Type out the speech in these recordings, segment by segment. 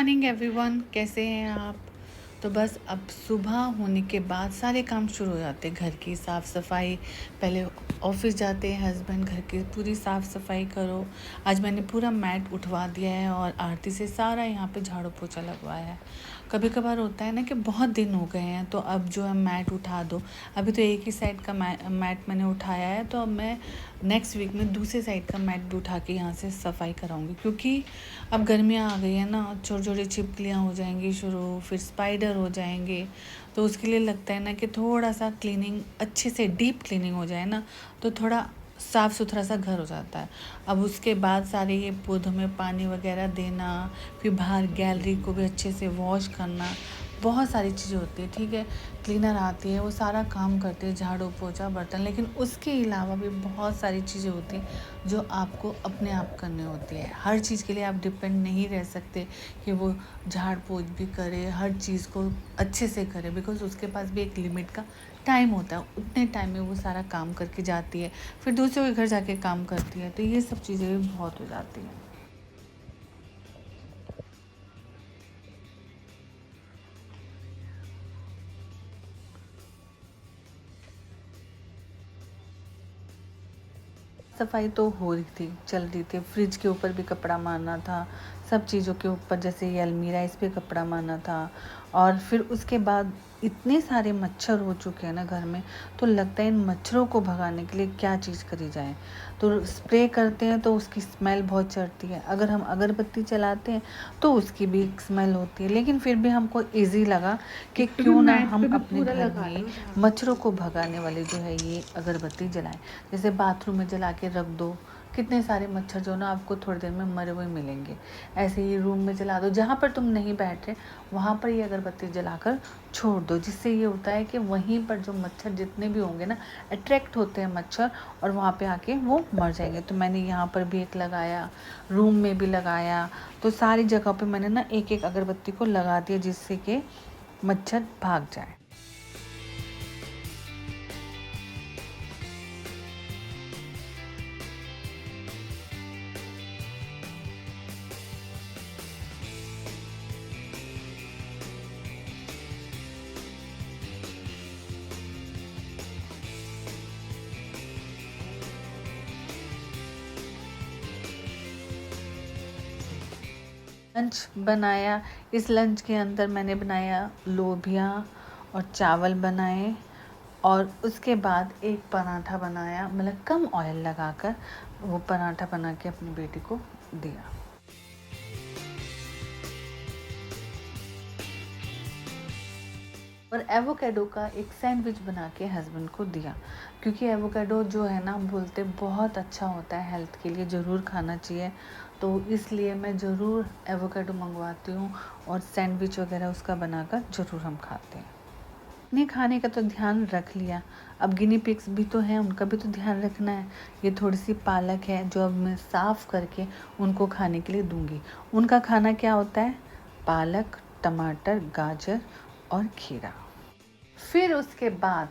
Morning everyone, कैसे हैं आप। तो बस अब सुबह होने के बाद सारे काम शुरू हो जाते हैं। घर की साफ़ सफाई, पहले ऑफिस जाते हैं हस्बैंड, घर की पूरी साफ़ सफाई करो। आज मैंने पूरा मैट उठवा दिया है और आरती से सारा यहाँ पे झाड़ू पोछा लगवाया है। कभी कभार होता है ना कि बहुत दिन हो गए हैं तो अब जो है मैट उठा दो। अभी तो एक ही साइड का मैट मैंने उठाया है, तो अब मैं नेक्स्ट वीक में दूसरे साइड का मैट भी उठा के यहाँ से सफाई कराऊंगी, क्योंकि अब गर्मियाँ आ गई है ना, छोटी छोटी छिपकलियाँ हो जाएंगी शुरू, फिर स्पाइडर हो जाएंगे। तो उसके लिए लगता है ना कि थोड़ा सा क्लीनिंग अच्छे से डीप क्लीनिंग हो जाए ना, तो थोड़ा साफ़ सुथरा सा घर हो जाता है। अब उसके बाद सारे ये पौधों में पानी वगैरह देना, फिर बाहर गैलरी को भी अच्छे से वॉश करना, बहुत सारी चीज़ें होती है। ठीक है, क्लीनर आती है, वो सारा काम करती है, झाड़ू पोछा बर्तन, लेकिन उसके अलावा भी बहुत सारी चीज़ें होती हैं जो आपको अपने आप करनी होती है। हर चीज़ के लिए आप डिपेंड नहीं रह सकते कि वो झाड़ पोछ भी करे, हर चीज़ को अच्छे से करे, बिकॉज उसके पास भी एक लिमिट का टाइम होता है। उतने टाइम में वो सारा काम करके जाती है, फिर दूसरों के घर जाके काम करती है, तो ये सब चीज़ें भी बहुत हो जाती हैं। सफाई तो हो रही थी, चल रही थी। फ्रिज के ऊपर भी कपड़ा मारना था, सब चीज़ों के ऊपर, जैसे ये अलमीरा, इस पे कपड़ा मारना था। और फिर उसके बाद इतने सारे मच्छर हो चुके हैं ना घर में, तो लगता है इन मच्छरों को भगाने के लिए क्या चीज़ करी जाए। तो स्प्रे करते हैं तो उसकी स्मेल बहुत चढ़ती है, अगर हम अगरबत्ती चलाते हैं तो उसकी भी एक स्मेल होती है। लेकिन फिर भी हमको ईजी लगा कि क्यों ना हम अपने घर में मच्छरों को भगाने वाली जो है ये अगरबत्ती जलाएं। जैसे बाथरूम में जला के रख दो, कितने सारे मच्छर जो ना आपको थोड़ी देर में मरे हुए मिलेंगे। ऐसे ही रूम में जला दो, जहाँ पर तुम नहीं बैठ रहे वहाँ पर ये अगरबत्ती जलाकर छोड़ दो, जिससे ये होता है कि वहीं पर जो मच्छर जितने भी होंगे ना, अट्रैक्ट होते हैं मच्छर और वहाँ पे आके वो मर जाएंगे। तो मैंने यहाँ पर भी एक लगाया, रूम में भी लगाया, तो सारी जगह पे मैंने ना एक एक अगरबत्ती को लगा दिया, जिससे कि मच्छर भाग जाए। लंच बनाया। इस लंच के अंदर मैंने बनाया लोबिया और चावल बनाए, और उसके बाद एक पराठा बनाया, मतलब कम ऑयल लगाकर वो पराठा बना के अपनी बेटी को दिया। और एवोकेडो का एक सैंडविच बना के हस्बैंड को दिया, क्योंकि एवोकेडो जो है ना, बोलते बहुत अच्छा होता है हेल्थ के लिए, ज़रूर खाना चाहिए। तो इसलिए मैं ज़रूर एवोकेडो मंगवाती हूँ और सैंडविच वगैरह उसका बनाकर ज़रूर हम खाते हैं। अपने खाने का तो ध्यान रख लिया, अब गिनी पिग्स भी तो हैं, उनका भी तो ध्यान रखना है। ये थोड़ी सी पालक है जो अब मैं साफ़ करके उनको खाने के लिए दूंगी। उनका खाना क्या होता है? पालक, टमाटर, गाजर और खीरा। फिर उसके बाद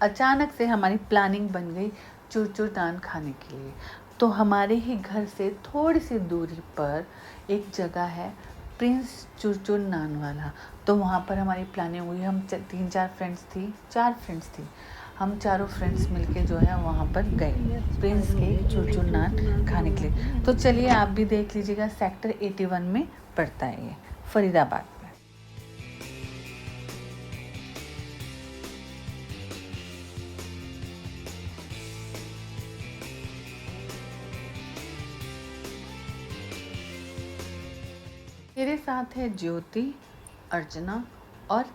अचानक से हमारी प्लानिंग बन गई चूर नान खाने के लिए। तो हमारे ही घर से थोड़ी सी दूरी पर एक जगह है, प्रिंस चूर नान वाला। तो वहाँ पर हमारी प्लानिंग हुई, हम 4 फ्रेंड्स थी, हम चारों फ्रेंड्स मिलके जो है वहाँ पर गए प्रिंस के चूर नान खाने के लिए। तो चलिए आप भी देख लीजिएगा, सेक्टर 81 में पड़ता है ये, फरीदाबाद में। मेरे साथ है ज्योति, अर्चना और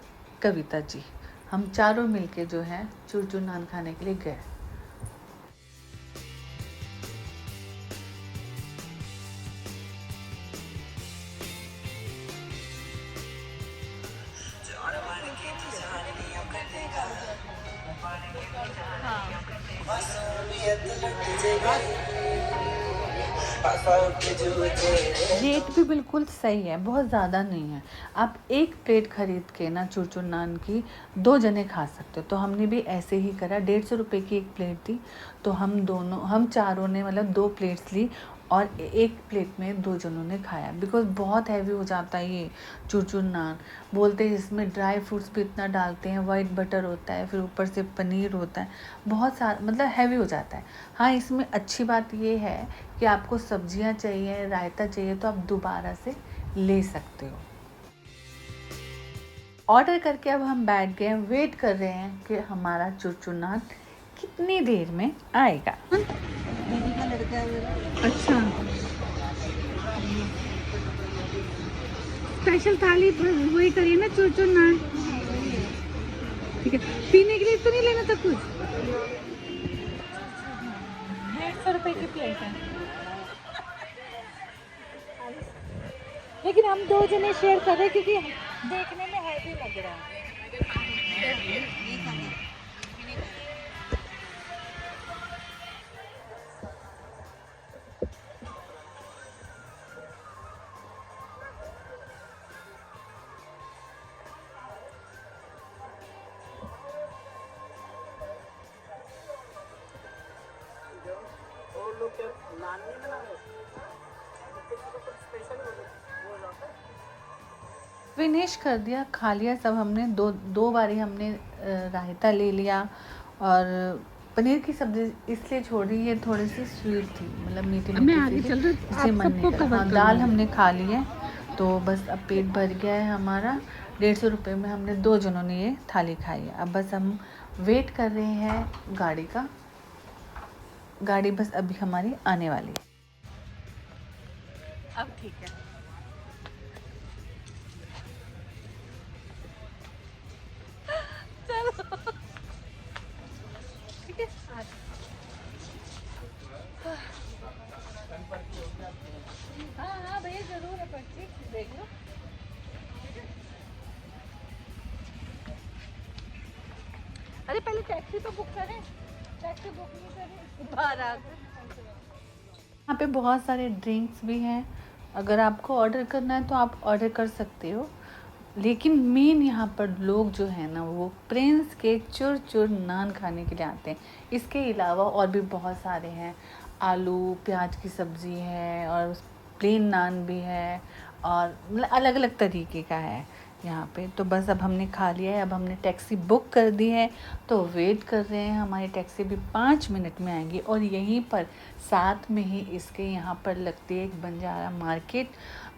कविता जी। हम चारों मिलके जो है चूर नान खाने के लिए गए। रेट भी बिल्कुल सही है, बहुत ज़्यादा नहीं है। आप एक प्लेट खरीद के ना चूर नान की 2 जने खा सकते हो। तो हमने भी ऐसे ही करा, 150 रुपये की एक प्लेट थी, तो हम चारों ने मतलब 2 प्लेट्स ली और एक प्लेट में 2 जनों ने खाया, बिकॉज़ बहुत हैवी हो जाता है ये चूर-चूर नान। बोलते हैं इसमें ड्राई फ्रूट्स भी इतना डालते हैं, व्हाइट बटर होता है, फिर ऊपर से पनीर होता है, बहुत सारा मतलब हैवी हो जाता है। हाँ, इसमें अच्छी बात ये है कि आपको सब्जियां चाहिए, रायता चाहिए तो आप दोबारा से ले सकते हो। ऑर्डर करके अब हम बैठ गए, वेट कर रहे हैं कि हमारा चूर-चूर नान कितनी देर में आएगा। दीदी का लड़का है मेरा। अच्छा, स्पेशल थाली वही करिए ना, चूर-चूर नान। ठीक है, पीने के लिए तो नहीं लेना था कुछ? 150 रुपए की प्लेट है, लेकिन हम 2 जने शेयर कर रहे हैं क्योंकि देखने में हैवी लग रहा है। फिनिश कर दिया, खा लिया सब हमने। दो बारी हमने रायता ले लिया, और पनीर की सब्जी इसलिए छोड़ी, ये थोड़ी सी स्वीट थी, मतलब मीठी मीठी सी थी, इसलिए मन नहीं करा। हाँ, दाल हमने खा ली है, तो बस अब पेट भर गया है हमारा। 150 रुपये में हमने 2 जनों ने ये थाली खाई है। अब बस हम वेट कर रहे हैं गाड़ी का। गाड़ी बस अभी हमारी आने वाली है। अब ठीक है, ठीक है। हाँ भैया, जरूर है पर्ची, देख लो। अरे पहले टैक्सी तो बुक करें, टैक्सी बुक नहीं करें, बाहर आ गए। यहाँ पे बहुत सारे ड्रिंक्स भी हैं, अगर आपको ऑर्डर करना है तो आप ऑर्डर कर सकते हो। लेकिन मेन यहाँ पर लोग जो है ना, वो प्रिंस के चुर चुर नान खाने के लिए आते हैं। इसके अलावा और भी बहुत सारे हैं, आलू प्याज की सब्ज़ी है, और प्लेन नान भी है, और मतलब अलग अलग तरीके का है यहाँ पे। तो बस अब हमने खा लिया है, अब हमने टैक्सी बुक कर दी है, तो वेट कर रहे हैं। हमारी टैक्सी भी 5 मिनट में आएगी, और यहीं पर साथ में ही इसके यहाँ पर लगती है एक बंजारा मार्केट,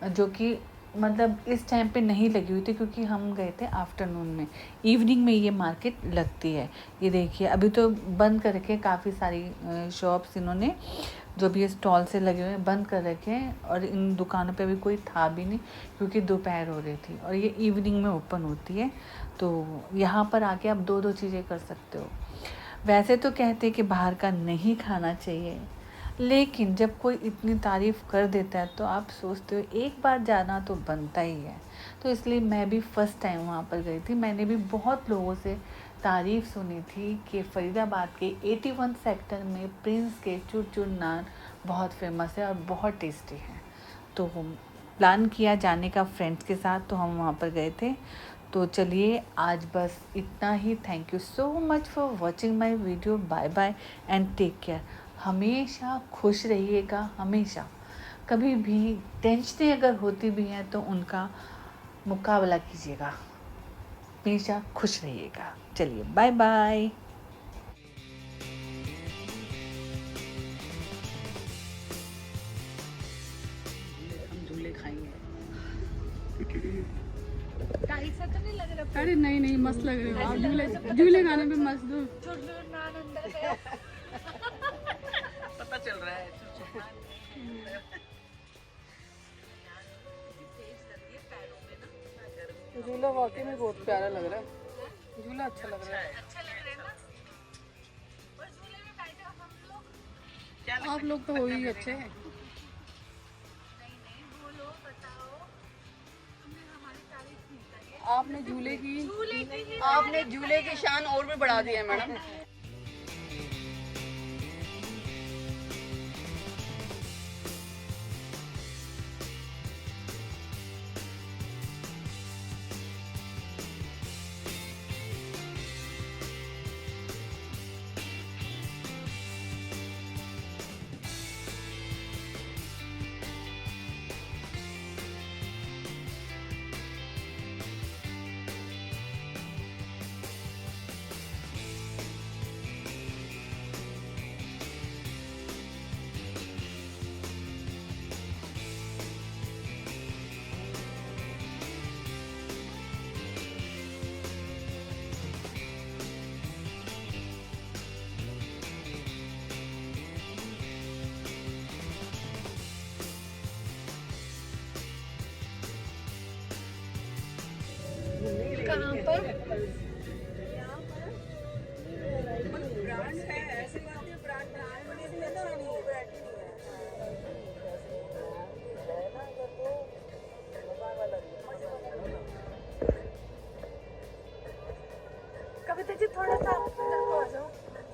जो कि मतलब इस टाइम पे नहीं लगी हुई थी, क्योंकि हम गए थे आफ्टरनून में। इवनिंग में ये मार्केट लगती है। ये देखिए, अभी तो बंद कर रखे हैं काफ़ी सारी शॉप्स, इन्होंने जो भी स्टॉल से लगे हुए हैं बंद कर रखे हैं, और इन दुकानों पे अभी कोई था भी नहीं, क्योंकि दोपहर हो रही थी, और ये इवनिंग में ओपन होती है। तो यहाँ पर आके आप 2-2 चीज़ें कर सकते हो। वैसे तो कहते हैं कि बाहर का नहीं खाना चाहिए, लेकिन जब कोई इतनी तारीफ़ कर देता है तो आप सोचते हो एक बार जाना तो बनता ही है। तो इसलिए मैं भी फ़र्स्ट टाइम वहाँ पर गई थी। मैंने भी बहुत लोगों से तारीफ़ सुनी थी कि फ़रीदाबाद के 81 सेक्टर में प्रिंस के चुर चुर नान बहुत फेमस है और बहुत टेस्टी है। तो प्लान किया जाने का फ्रेंड्स के साथ, तो हम वहाँ पर गए थे। तो चलिए, आज बस इतना ही। Thank you so much for watching my video. Bye bye and take care. हमेशा खुश रहिएगा, हमेशा। कभी भी टेंशनें अगर होती भी हैं तो उनका मुकाबला कीजिएगा, हमेशा खुश रहिएगा। चलिए, बाय बाय। हम झूले खाएंगे। सा तो नहीं लग रहा? अरे नहीं नहीं, मस्त लग रहे हो आप। झूले झूले गाने पे मस्त हो। पता चल रहा है। झूला वाकई में बहुत प्यारा लग रहा है। झूला अच्छा लग रहा है। आप लोग तो हो ही अच्छे हैं। आपने झूले की शान और भी बढ़ा दी है मैडम। यहाँ पर ब्रांड है, ऐसी बात है, ब्रांड होने से ना वो वैरायटी नहीं है। कविता जी थोड़ा सा इधर को आ जाओ,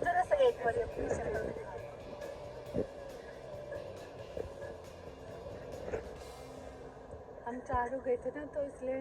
जरा सा एक बार अपनी शक्ल दिखाओ। हम चारों गए थे ना तो इसलिए